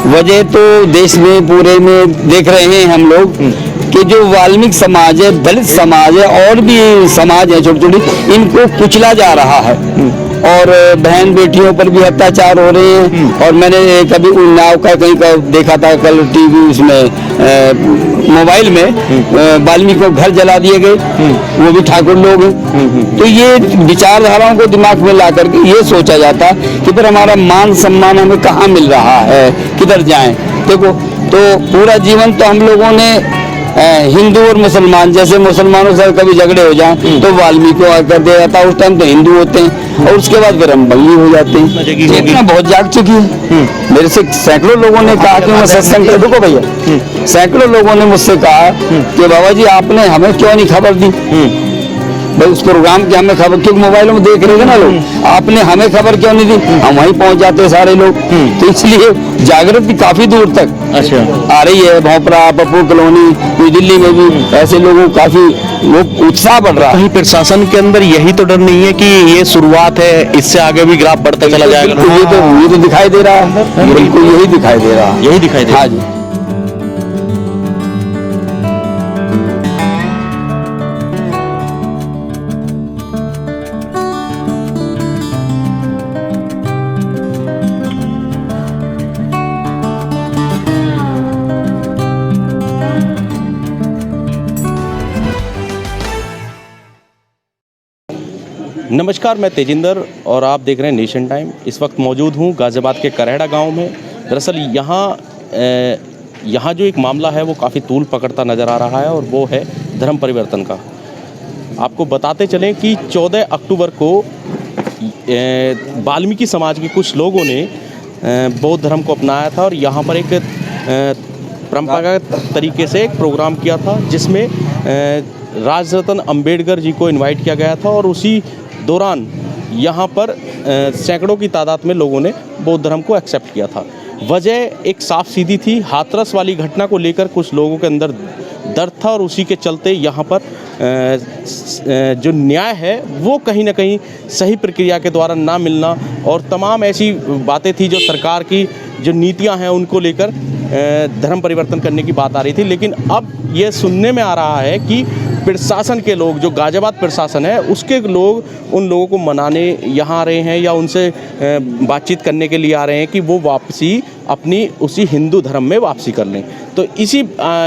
वजह तो देश में पूरे में देख रहे हैं हम लोग कि जो वाल्मीकि समाज है, दलित समाज है और भी समाज है छोटी छोटी, इनको कुचला जा रहा है और बहन बेटियों पर भी अत्याचार हो रहे हैं। और मैंने कभी उन्नाव का कहीं का देखा था कल टीवी उसमें मोबाइल में, वाल्मीकि को घर जला दिए गए, वो भी ठाकुर लोग हैं। तो ये विचारधाराओं को दिमाग में ला करके ये सोचा जाता कि फिर हमारा मान सम्मान हमें कहाँ मिल रहा है, किधर जाएं। देखो, तो पूरा जीवन तो हम लोगों ने हिंदू और मुसलमान, जैसे मुसलमानों से कभी झगड़े हो जाएं तो वाल्मीकि को आकर दे जाता है, उस टाइम तो हिंदू होते हैं और उसके बाद फिर हम बंगी हो जाते हैं। इतना बहुत जाग चुकी है। मेरे से सैकड़ों लोगों ने कहा कि मैं सत्संग कर, रुको भैया, सैकड़ों लोगों ने मुझसे कहा कि बाबा जी आपने हमें क्यों नहीं खबर दी भाई उस प्रोग्राम की, हमें खबर, क्योंकि मोबाइलों में देख रहे थे ना लोग, आपने हमें खबर क्यों नहीं दी, हम वहीं पहुंच जाते सारे लोग। तो इसलिए जागृति काफी दूर तक आ रही है। भोपरा, पप्पू कॉलोनी, न्यू दिल्ली में भी ऐसे लोगों काफी लोग उत्साह बढ़ रहा है। कहीं प्रशासन के अंदर यही तो डर नहीं है कि ये शुरुआत है, इससे आगे भी ग्राफ बढ़ता चला जाएगा? ये तो दिखाई दे रहा है, बिल्कुल यही दिखाई दे रहा है, यही दिखाई दे रहा है। हाँ जी। नमस्कार, मैं तेजिंदर और आप देख रहे हैं नेशन टाइम। इस वक्त मौजूद हूँ गाज़ियाबाद के करेड़ा गांव में। दरअसल यहाँ जो एक मामला है वो काफ़ी तूल पकड़ता नज़र आ रहा है और वो है धर्म परिवर्तन का। आपको बताते चलें कि 14 अक्टूबर को वाल्मीकि समाज के कुछ लोगों ने बौद्ध धर्म को अपनाया था और यहाँ पर एक परंपरागत तरीके से एक प्रोग्राम किया था जिसमें राजरत्न अंबेडकर जी को इनवाइट किया गया था और उसी दौरान यहाँ पर सैकड़ों की तादाद में लोगों ने बौद्ध धर्म को एक्सेप्ट किया था। वजह एक साफ सीधी थी, हाथरस वाली घटना को लेकर कुछ लोगों के अंदर दर्द था और उसी के चलते यहाँ पर जो न्याय है वो कहीं ना कहीं सही प्रक्रिया के द्वारा ना मिलना और तमाम ऐसी बातें थी जो सरकार की जो नीतियाँ हैं उनको लेकर धर्म परिवर्तन करने की बात आ रही थी। लेकिन अब ये सुनने में आ रहा है कि प्रशासन के लोग, जो गाज़ियाबाद प्रशासन है उसके लोग उन लोगों को मनाने यहाँ आ रहे हैं या उनसे बातचीत करने के लिए आ रहे हैं कि वो वापसी अपनी उसी हिंदू धर्म में वापसी कर लें। तो इसी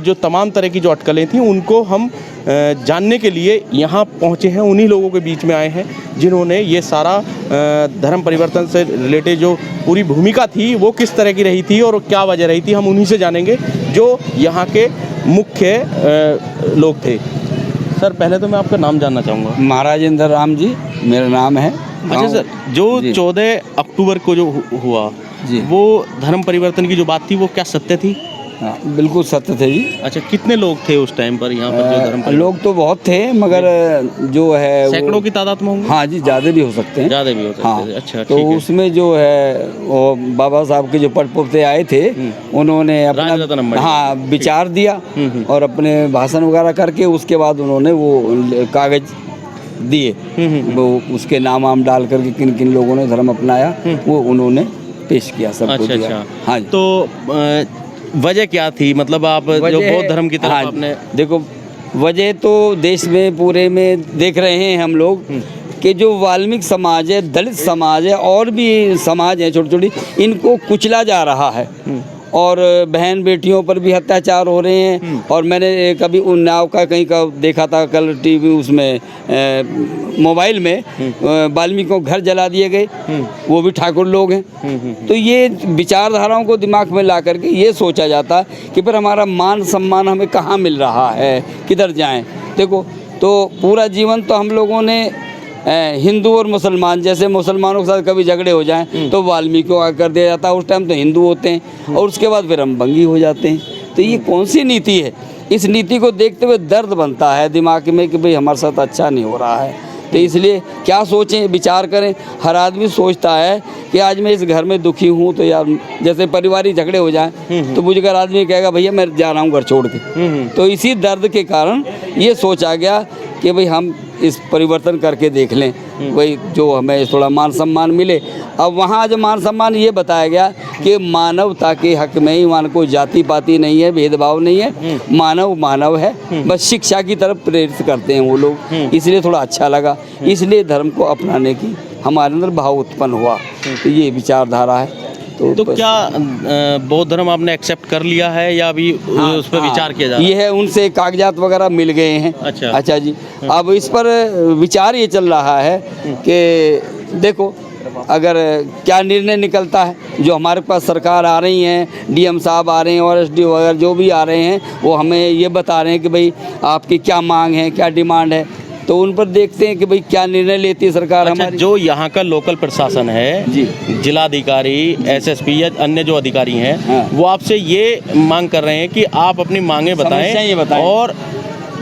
जो तमाम तरह की जो अटकलें थी उनको हम जानने के लिए यहाँ पहुँचे हैं, उन्हीं लोगों के बीच में आए हैं जिन्होंने ये सारा धर्म परिवर्तन से रिलेटेड जो पूरी भूमिका थी वो किस तरह की रही थी और क्या वजह रही थी, हम उन्हीं से जानेंगे जो यहाँ के मुख्य लोग थे। सर, पहले तो मैं आपका नाम जानना चाहूँगा। महाराज इंद्र राम जी मेरा नाम है। अच्छा सर, जो 14 अक्टूबर को जो हुआ जी, वो धर्म परिवर्तन की जो बात थी वो क्या सत्य थी? हाँ, बिल्कुल सत्य थे जी। अच्छा, कितने लोग थे उस टाइम पर यहाँ पर जो धर्म लोग तो बहुत थे मगर जो है सैकड़ों की तादाद में होंगे? हाँ जी, ज़्यादा भी हो सकते हैं, ज़्यादा भी हो सकते हैं। हाँ। अच्छा, तो उसमें जो है वो बाबा साहब के जो पटपुरते आए थे उन्होंने अपना हाँ विचार दिया और अपने भाषण वगैरह करके उसके बाद उन्होंने वो कागज दिए, वो उसके नाम डाल करके किन किन लोगों ने धर्म अपनाया वो उन्होंने पेश किया सबको। अच्छा, हाँ। तो वजह क्या थी, मतलब आप जो बौद्ध धर्म की तरफ आपने? देखो, वजह तो देश में पूरे में देख रहे हैं हम लोग कि जो वाल्मीकि समाज है, दलित समाज है और भी समाज है छोटी छोटी, इनको कुचला जा रहा है और बहन बेटियों पर भी अत्याचार हो रहे हैं। और मैंने कभी उन्नाव का कहीं का देखा था कल टीवी उसमें मोबाइल में, वाल्मीकि को घर जला दिए गए, वो भी ठाकुर लोग हैं। तो ये विचारधाराओं को दिमाग में ला करके ये सोचा जाता कि फिर हमारा मान सम्मान हमें कहाँ मिल रहा है, किधर जाएं। देखो, तो पूरा जीवन तो हम लोगों ने हिंदू और मुसलमान, जैसे मुसलमानों के साथ कभी झगड़े हो जाएं तो वाल्मीकि को आकर दिया जाता है, उस टाइम तो हिंदू होते हैं और उसके बाद फिर हम बंगी हो जाते हैं। तो ये कौन सी नीति है? इस नीति को देखते हुए दर्द बनता है दिमाग में कि भाई हमारे साथ अच्छा नहीं हो रहा है। तो इसलिए क्या सोचें, विचार करें। हर आदमी सोचता है कि आज मैं इस घर में दुखी हूँ तो यार, जैसे पारिवारिक झगड़े हो जाएं तो मुझे अगर आदमी कहेगा भैया मैं जा रहा हूँ घर छोड़ के, तो इसी दर्द के कारण ये सोचा गया कि भाई हम इस परिवर्तन करके देख लें। वही जो हमें थोड़ा मान सम्मान मिले। अब वहाँ जो मान सम्मान ये बताया गया कि मानवता के हक में ही, मान कोई जाति पाति नहीं है, भेदभाव नहीं है, मानव मानव है, बस शिक्षा की तरफ प्रेरित करते हैं वो लोग, इसलिए थोड़ा अच्छा लगा। इसलिए धर्म को अपनाने की हमारे अंदर भाव उत्पन्न हुआ। तो ये विचारधारा है। तो क्या बौद्ध धर्म आपने एक्सेप्ट कर लिया है या अभी उस पर विचार किया जा रहा है? ये है, उनसे कागजात वगैरह मिल गए हैं। अच्छा जी। अब इस पर विचार ये चल रहा है कि देखो अगर क्या निर्णय निकलता है, जो हमारे पास सरकार आ रही हैं, डीएम साहब आ रहे हैं और एसडीओ वगैरह जो भी आ रहे हैं, वो हमें ये बता रहे हैं कि भाई आपकी क्या मांग है, क्या डिमांड है, तो उन पर देखते हैं कि भाई क्या निर्णय लेती है सरकार। अच्छा, हमारी जो यहाँ का लोकल प्रशासन है जी, जिलाधिकारी, एसएसपी या अन्य जो अधिकारी हैं, हाँ। वो आपसे ये मांग कर रहे हैं कि आप अपनी मांगे समस्याएं बताएं और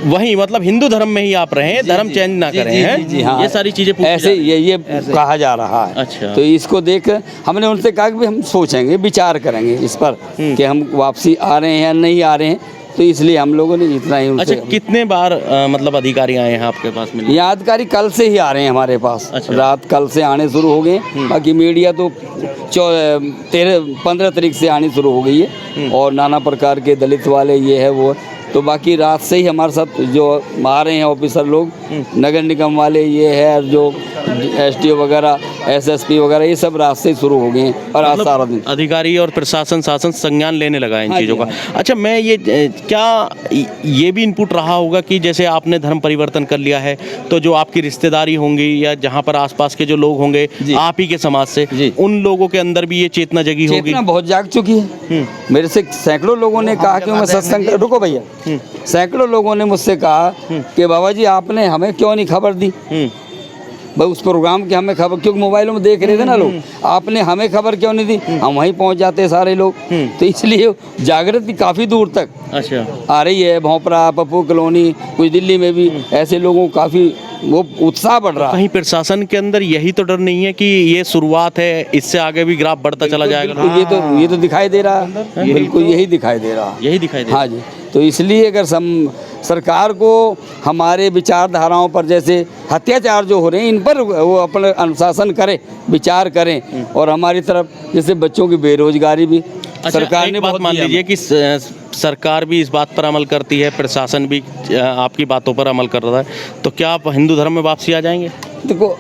वही मतलब हिंदू धर्म में ही आप रहें, धर्म चेंज ना करें, हैं? जी, हाँ। ये सारी चीजें पूछी ऐसे जा रही ये कहा जा रहा है। अच्छा। तो इसको देख हमने उनसे कहा कि हम सोचेंगे, विचार करेंगे इस पर कि हम वापसी आ रहे हैं या नहीं आ रहे हैं। तो इसलिए हम लोगों ने इतना ही उनसे। अच्छा, कितने बार मतलब अधिकारी आए हैं आपके पास मिलने? ये अधिकारी कल से ही आ रहे हैं हमारे पास। अच्छा। रात कल से आने शुरू हो गए। बाकी मीडिया तो 15 तारीख से आनी शुरू हो गई है, और नाना प्रकार के दलित वाले ये है वो। तो बाकी रात से ही हमारे साथ जो आ रहे हैं ऑफिसर लोग, नगर निगम वाले ये है, जो एसडीओ वगैरह, एसएसपी वगैरह, ये सब रात से ही शुरू हो गए हैं। और आज सारा दिन अधिकारी और प्रशासन शासन संज्ञान लेने लगा है इन हाँ चीज़ों जी, का। अच्छा, मैं ये क्या ये भी इनपुट रहा होगा कि जैसे आपने धर्म परिवर्तन कर लिया है, तो जो आपकी रिश्तेदारी होंगी या जहाँ पर आसपास के जो लोग होंगे आप ही के समाज से, उन लोगों के अंदर भी ये चेतना जगी होगी? चेतना बहुत जाग चुकी है। मेरे से सैकड़ों लोगों ने कहा कि मैं सत्संग, रुको भैया, सैकड़ों लोगों ने मुझसे कहा कि बाबा जी आपने हमें क्यों नहीं खबर दी, भाई उस प्रोग्राम की हमें खबर, क्योंकि मोबाइलों में देख रहे थे ना लोग, आपने हमें खबर क्यों नहीं दी, हम वहीं पहुंच जाते सारे लोग। तो इसलिए जागृति काफ़ी दूर तक अच्छा आ रही है। भोंपरा, पप्पू कॉलोनी, कुछ दिल्ली में भी ऐसे लोगों को काफ़ी वो उत्साह बढ़ रहा है। कहीं प्रशासन के अंदर यही तो डर नहीं है कि ये शुरुआत है, इससे आगे भी ग्राफ बढ़ता चला जाएगा? ये तो दिखाई दे रहा है, बिल्कुल यही दिखाई दे रहा है, यही दिखाई दे। हाँ जी। तो इसलिए अगर सरकार को हमारे विचारधाराओं पर, जैसे अत्याचार जो हो रहे हैं इन पर वो अपना अनुशासन करे, विचार करें। और हमारी तरफ जैसे बच्चों की बेरोजगारी भी सरकार ने बात मान लीजिए कि सरकार भी इस बात पर अमल करती है, प्रशासन भी आपकी बातों पर अमल कर रहा है, तो क्या आप हिंदू धर्म में वापसी आ जाएंगे? देखो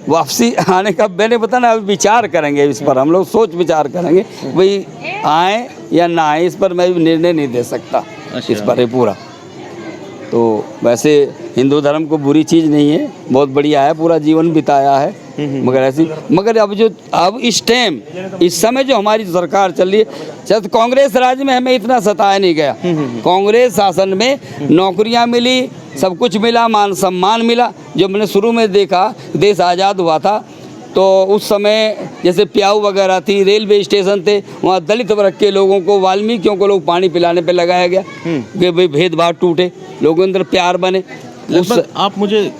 वापसी आने का मैंने बताया ना, विचार करेंगे इस पर, हम लोग सोच विचार करेंगे भाई आए या ना आए, इस पर मैं निर्णय नहीं दे सकता। अच्छा। इस पर है पूरा। तो वैसे हिंदू धर्म को बुरी चीज़ नहीं है, बहुत बढ़िया है, पूरा जीवन बिताया है। मगर अब इस टाइम, इस समय जो हमारी सरकार चल रही है, शायद कांग्रेस राज में हमें इतना सताया नहीं गया। कांग्रेस शासन में नौकरियां मिली, सब कुछ मिला, मान सम्मान मिला। जो मैंने शुरू में देखा, देश आज़ाद हुआ था तो उस समय जैसे प्याऊ वगैरह थी, रेलवे स्टेशन थे, वहाँ दलित वर्ग के लोगों को, वाल्मीकियों को लोग पानी पिलाने पे लगाया गया कि भाई भेदभाव टूटे, लोगों के अंदर प्यार बने। आप मुझे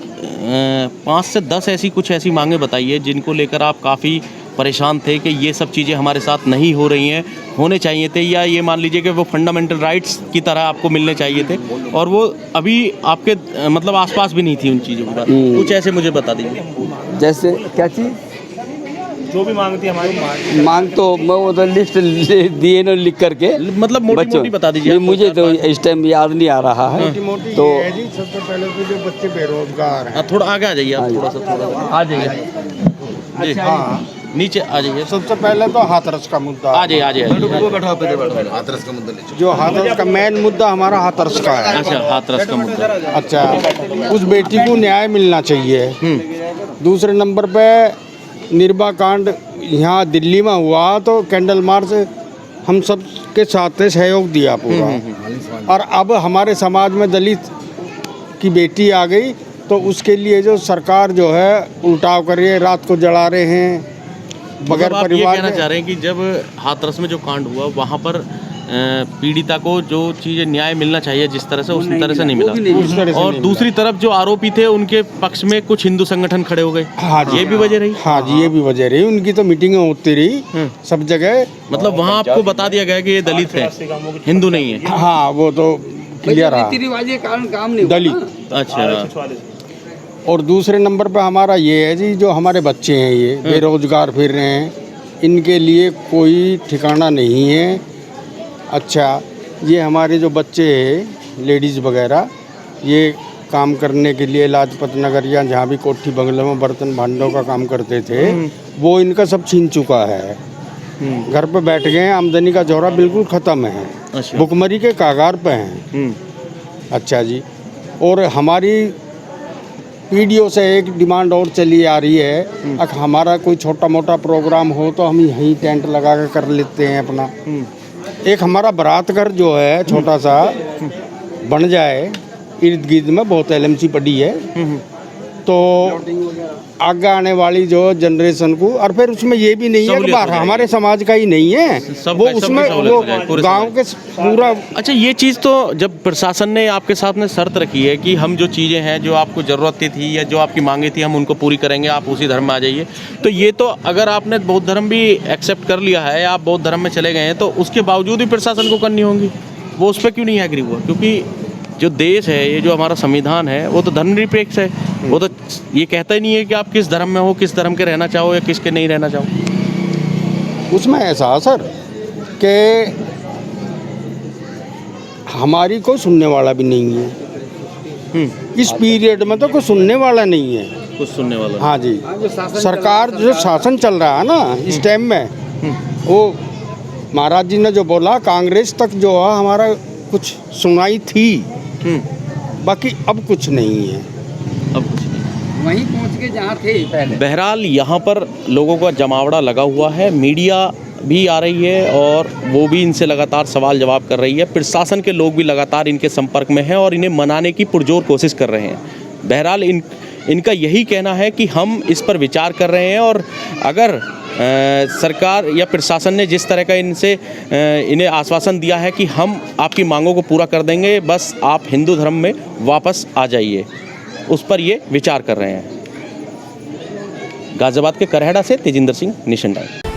5 से 10 ऐसी मांगे बताइए जिनको लेकर आप काफ़ी परेशान थे कि ये सब चीज़ें हमारे साथ नहीं हो रही हैं, होने चाहिए थे, या ये मान लीजिए कि वो फंडामेंटल राइट्स की तरह आपको मिलने चाहिए थे और वो अभी आपके मतलब आसपास भी नहीं थी उन चीज़ों का। कुछ ऐसे मुझे बता दीजिए। जैसे क्या चीज़? जो भी मांग थी हमारी मांग तो मैं वो तो लिस्ट दिए ना लिख करके, मतलब मोटी बता दीजिए। नहीं, मुझे तो इस टाइम याद नहीं आ रहा है। तो जी सबसे पहले तो जो बच्चे बेरोजगार हैं, थोड़ा आगे आ जाइए आप, थोड़ा सा आ जाइए जी, हाँ नीचे आ जाइए। सबसे पहले तो हाथरस का मुद्दा, आ जाइए जो हाथरस का मेन मुद्दा हमारा हाथरस का है। अच्छा, हाथरस का मुद्दा। अच्छा, उस बेटी को न्याय मिलना चाहिए। दूसरे नंबर पे निर्भया कांड यहाँ दिल्ली में हुआ तो कैंडल मार्च हम सब के साथ सहयोग दिया पूरा। और अब हमारे समाज में दलित की बेटी आ गई तो उसके लिए जो सरकार जो है उल्टाव कर रही है, रात को जला रहे हैं बगैर आप ये परिवार कहना के। चाह रहे हैं कि जब हाथरस में जो कांड हुआ वहाँ पर पीड़िता को जो चीज़ें न्याय मिलना चाहिए जिस तरह से, उस तरह से नहीं मिला, उस तरह से और नहीं दूसरी तरफ जो आरोपी थे उनके पक्ष में कुछ हिंदू संगठन खड़े हो गए। हाँ जी, ये भी वजह रही। हाँ जी, ये भी वजह रही। उनकी तो मीटिंगें होती रही सब जगह। मतलब वहाँ आपको बता दिया गया कि ये दलित है, हिंदू नहीं है। हाँ, वो तो क्लियर है, रीति रिवाज के कारण काम नहीं हुआ दलित। अच्छा, और दूसरे नंबर पे हमारा ये है जी, जो हमारे बच्चे हैं ये बेरोजगार फिर रहे हैं, इनके लिए कोई ठिकाना नहीं है। अच्छा, ये हमारे जो बच्चे हैं लेडीज़ वगैरह, ये काम करने के लिए लाजपत नगर या जहाँ भी कोठी बंगले में बर्तन भांडों का काम करते थे, वो इनका सब छीन चुका है। घर पे बैठ गए हैं, आमदनी का जौरा बिल्कुल ख़त्म है। अच्छा। भुखमरी के कागार पे हैं। अच्छा जी, और हमारी पीढ़ियों से एक डिमांड और चली आ रही है, अगर हमारा कोई छोटा मोटा प्रोग्राम हो तो हम यहीं टेंट लगा कर लेते हैं अपना। एक हमारा बारात घर जो है छोटा सा बन जाए, इर्द गिर्द में बहुत एलएमसी पड़ी है, तो आगे आने वाली जो जनरेशन को, और फिर उसमें ये भी नहीं है कि बाहर हमारे समाज का ही नहीं है वो, उसमें वो गांव के पूरा। अच्छा, ये चीज़ तो जब प्रशासन ने आपके सामने शर्त रखी है कि हम जो चीज़ें हैं, जो आपको ज़रूरतें थी या जो आपकी मांगे थी, हम उनको पूरी करेंगे, आप उसी धर्म में आ जाइए, तो ये तो अगर आपने बौद्ध धर्म भी एक्सेप्ट कर लिया है, आप बौद्ध धर्म में चले गए हैं, तो उसके बावजूद भी प्रशासन को करनी होंगी। वो उस पर क्यों नहीं एग्री हुआ? क्योंकि जो देश है, ये जो हमारा संविधान है, वो तो धर्मनिरपेक्ष है। वो तो ये कहता ही नहीं है कि आप किस धर्म में हो, किस धर्म के रहना चाहो या किसके नहीं रहना चाहो। उसमें ऐसा सर कि हमारी कोई सुनने वाला भी नहीं है। इस पीरियड में तो कोई सुनने वाला नहीं है, कुछ सुनने वाला। हाँ जी, सरकार जो शासन चल रहा है ना इस टाइम में, वो महाराज जी ने जो बोला, कांग्रेस तक जो है हमारा कुछ सुनाई थी, बाकी अब कुछ नहीं है। अब कुछ नहीं, वहीं पहुंच के जहाँ थे पहले। बहरहाल यहाँ पर लोगों का जमावड़ा लगा हुआ है, मीडिया भी आ रही है और वो भी इनसे लगातार सवाल जवाब कर रही है। प्रशासन के लोग भी लगातार इनके संपर्क में हैं और इन्हें मनाने की पुरजोर कोशिश कर रहे हैं। बहरहाल इनका यही कहना है कि हम इस पर विचार कर रहे हैं, और अगर सरकार या प्रशासन ने जिस तरह का इन्हें आश्वासन दिया है कि हम आपकी मांगों को पूरा कर देंगे, बस आप हिंदू धर्म में वापस आ जाइए, उस पर ये विचार कर रहे हैं। गाजियाबाद के करहड़ा से तेजिंदर सिंह, नेशन टाइम।